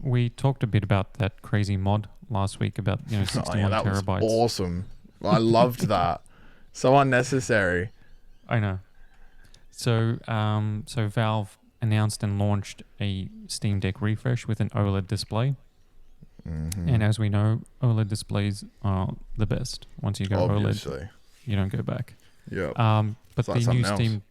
We talked a bit about that crazy mod last week about Oh 61 yeah, that was terabytes. awesome. I loved that. So unnecessary. I know. So Valve announced and launched a Steam Deck refresh with an OLED display. Mm-hmm. And as we know, OLED displays are the best. Once you go Obviously. OLED, you don't go back. Yeah. But It's like the new something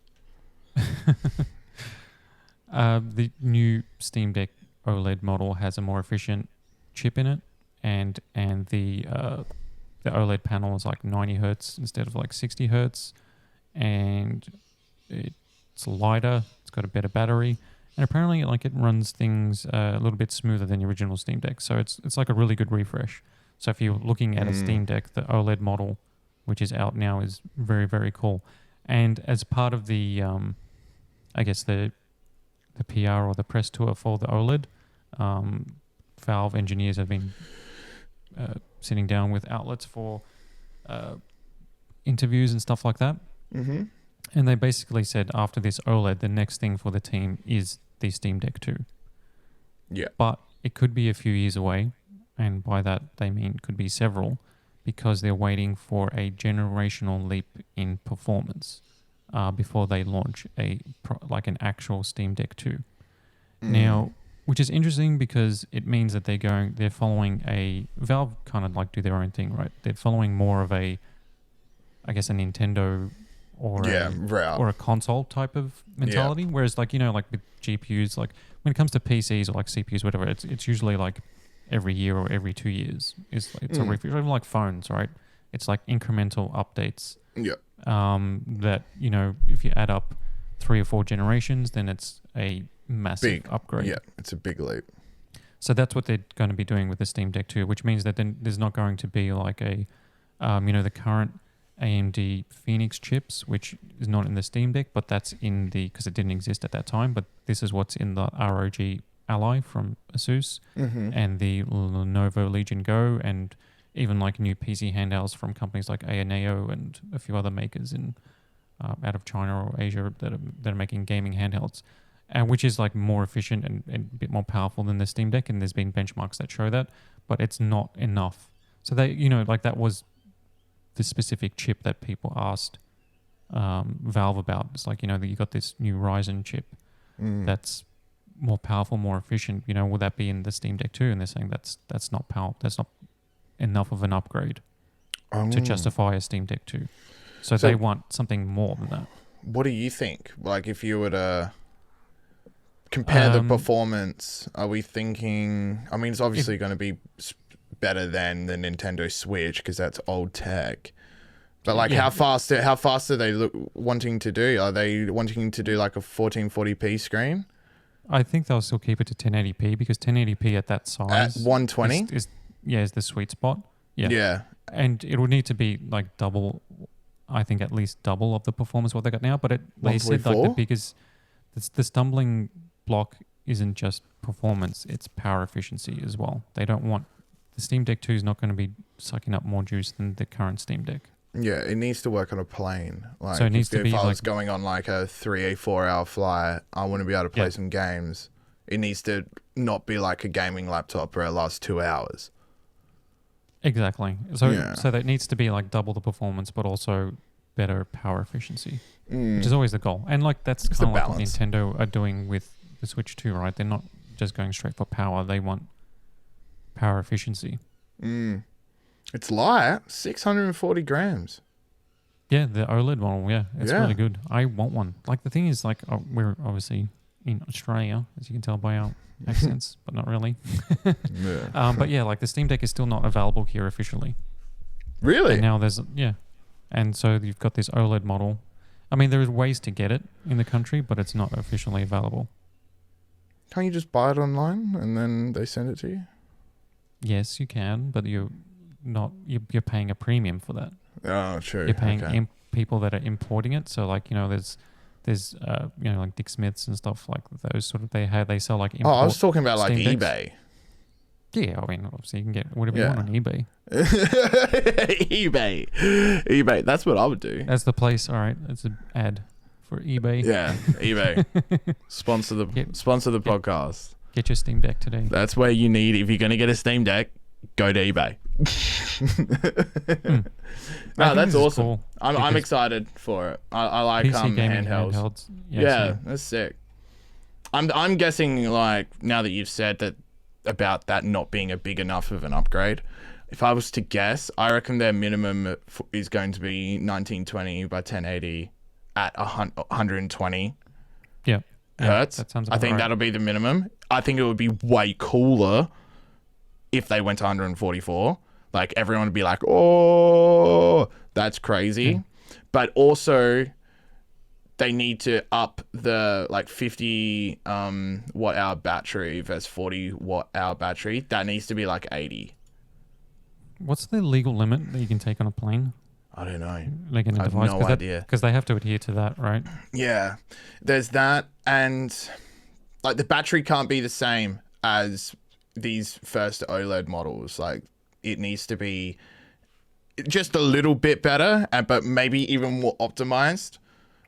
the new Steam Deck OLED model has a more efficient chip in it, and the OLED panel is like 90 hertz instead of like 60 hertz, and it's lighter. It's got a better battery, and apparently like it runs things a little bit smoother than the original Steam Deck. So it's like a really good refresh. So if you're looking at a Steam Deck, the OLED model, which is out now, is very, very cool. And as part of the I guess the PR or the press tour for the OLED, Valve engineers have been sitting down with outlets for interviews and stuff like that. Mm-hmm. And they basically said after this OLED, the next thing for the team is the Steam Deck 2. Yeah. But it could be a few years away, and by that they mean could be several, because they're waiting for a generational leap in performance before they launch an actual Steam Deck 2. Now, which is interesting because it means that they're following Valve kind of like do their own thing, right? They're following more of a Nintendo or a console type of mentality. Whereas like with GPUs, like when it comes to PCs or like CPUs, whatever, it's usually like every year or every 2 years. It's a refresh. Even like phones, right? It's like incremental updates. Yeah. That if you add up 3 or 4 generations, then it's a massive upgrade. Yeah, it's a big leap. So that's what they're going to be doing with the Steam Deck 2, which means that then there's not going to be like the current AMD Phoenix chips, which is not in the Steam Deck, but that's because it didn't exist at that time, but this is what's in the ROG Ally from Asus, and the Lenovo Legion Go, and even like new PC handhelds from companies like ANAO and a few other makers out of China or Asia that are making gaming handhelds, which is like more efficient and a bit more powerful than the Steam Deck. And there's been benchmarks that show that, but it's not enough. So they, that was the specific chip that people asked Valve about. It's like, you got this new Ryzen chip that's more powerful, more efficient. Will that be in the Steam Deck 2? And they're saying that's not enough of an upgrade to justify a Steam Deck 2. So they want something more than that. What do you think? Like, if you were to compare the performance, are we thinking... I mean, it's obviously going to be better than the Nintendo Switch because that's old tech. But like, how fast are they wanting to do? Are they wanting to do like a 1440p screen? I think they'll still keep it to 1080p because 1080p at that size... At 120? is the sweet spot. Yeah. And it would need to be like double... I think at least double of the performance what they got now. But they said like the biggest... The stumbling block isn't just performance, it's power efficiency as well. They don't want... The Steam Deck 2 is not going to be sucking up more juice than the current Steam Deck. Yeah, it needs to work on a plane. Like, so it needs to be if I was like, going on like a 3-4 hour flight, I want to be able to play some games. It needs to not be like a gaming laptop where it lasts 2 hours. Exactly. So that needs to be like double the performance, but also better power efficiency, which is always the goal. And like that's kind of like what Nintendo are doing with the Switch 2, right? They're not just going straight for power. They want power efficiency. It's light, 640 grams. Yeah, the OLED model. It's really good. I want one. Like the thing is, like we're obviously in Australia, as you can tell by our accents, but not really. But yeah, like the Steam Deck is still not available here officially. Really? And now and so you've got this OLED model. I mean, there is ways to get it in the country, but it's not officially available. Can't you just buy it online and then they send it to you? Yes, you can, but you're paying a premium for that. Oh, true. You're paying people that are importing it. So like, there's like Dick Smiths and stuff like those sort of, they sell like import. I was talking about like Steam eBay. Decks. Yeah, I mean, obviously you can get whatever you want on eBay. eBay. That's what I would do. That's the place. All right, it's an ad for eBay. Yeah, eBay. Sponsor the podcast. Get your Steam Deck today. That's where you need, if you're going to get a Steam Deck, go to eBay. No, that's awesome. Cool I'm excited for it. I like PC gaming handhelds. Yeah, Yeah, that's sick. I'm guessing, like, now that you've said that about that not being a big enough of an upgrade, if I was to guess, I reckon their minimum is going to be 1920 by 1080 at 120 hertz. That sounds I think right. that'll be the minimum. I think it would be way cooler if they went to 144. Like, everyone would be like, oh, that's crazy. Yeah. But also, they need to up the, like, 50 watt hour battery versus 40 watt hour battery. That needs to be like 80. What's the legal limit that you can take on a plane? I don't know. Like in a I have device? no idea. Because they have to adhere to that, right? Yeah. There's that, and like the battery can't be the same as these first OLED models. Like, it needs to be just a little bit better, but maybe even more optimized.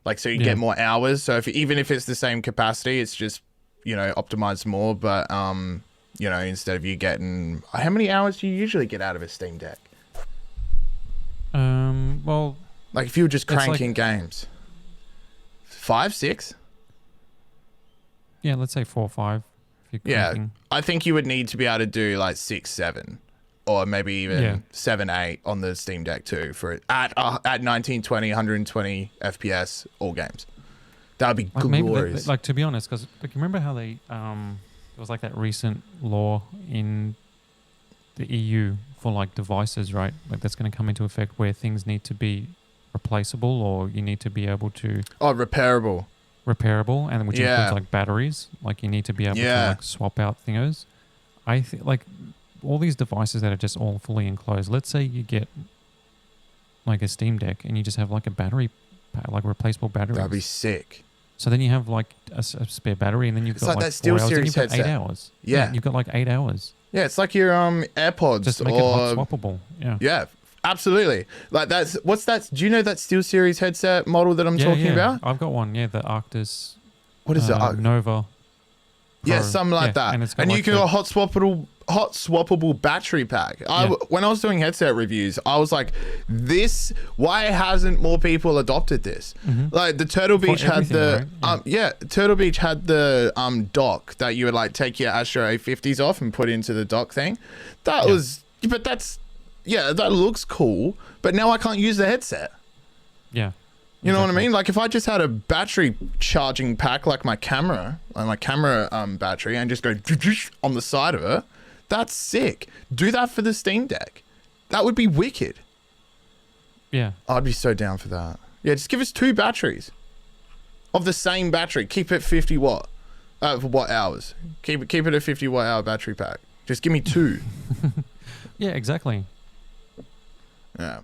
Like, so you get more hours. So even if it's the same capacity, it's just, you know, optimized more. But you know, instead of you getting, how many hours do you usually get out of a Steam Deck? Well, like if you were just cranking games, 5, 6. Yeah, let's say 4 or 5. If you're cranking. I think you would need to be able to do like 6, 7, or maybe even 7, 8 on the Steam Deck too for it at 1920, 120 FPS all games. That would be like glorious. Like, to be honest, because like, remember how they there was like that recent law in the EU for like devices, right? Like that's going to come into effect where things need to be replaceable, or you need to be able to repairable, and which includes like batteries. Like you need to be able to like swap out thingos. I think like all these devices that are just all fully enclosed. Let's say you get like a Steam Deck and you just have like a battery, like replaceable batteries. That'd be sick. So then you have like a spare battery, and then you've got like like that Steel 4 hours, and Series you've got headset. 8 hours. Yeah, you've got like 8 hours. Yeah, it's like your AirPods. Just to make it hot swappable. Yeah. Yeah, absolutely. Like what's that? Do you know that Steel Series headset model that I'm talking about? I've got one. Yeah, the Arctis. What is it? Nova. Yeah, Pro. something like that. And like you can go hot swappable battery pack. When I was doing headset reviews, I was like, why hasn't more people adopted this? Like the Turtle Beach had the Turtle Beach had the dock that you would like take your Astro A50s off and put into the dock thing. That looks cool, but now I can't use the headset. Yeah. You know what I mean? Like if I just had a battery charging pack like my camera, battery, and just go on the side of it, that's sick. Do that for the Steam Deck. That would be wicked. Yeah. I'd be so down for that. Yeah, just give us 2 batteries of the same battery. Keep it 50 watt hours. Keep it a 50 watt hour battery pack. Just give me 2. Yeah, exactly. Yeah.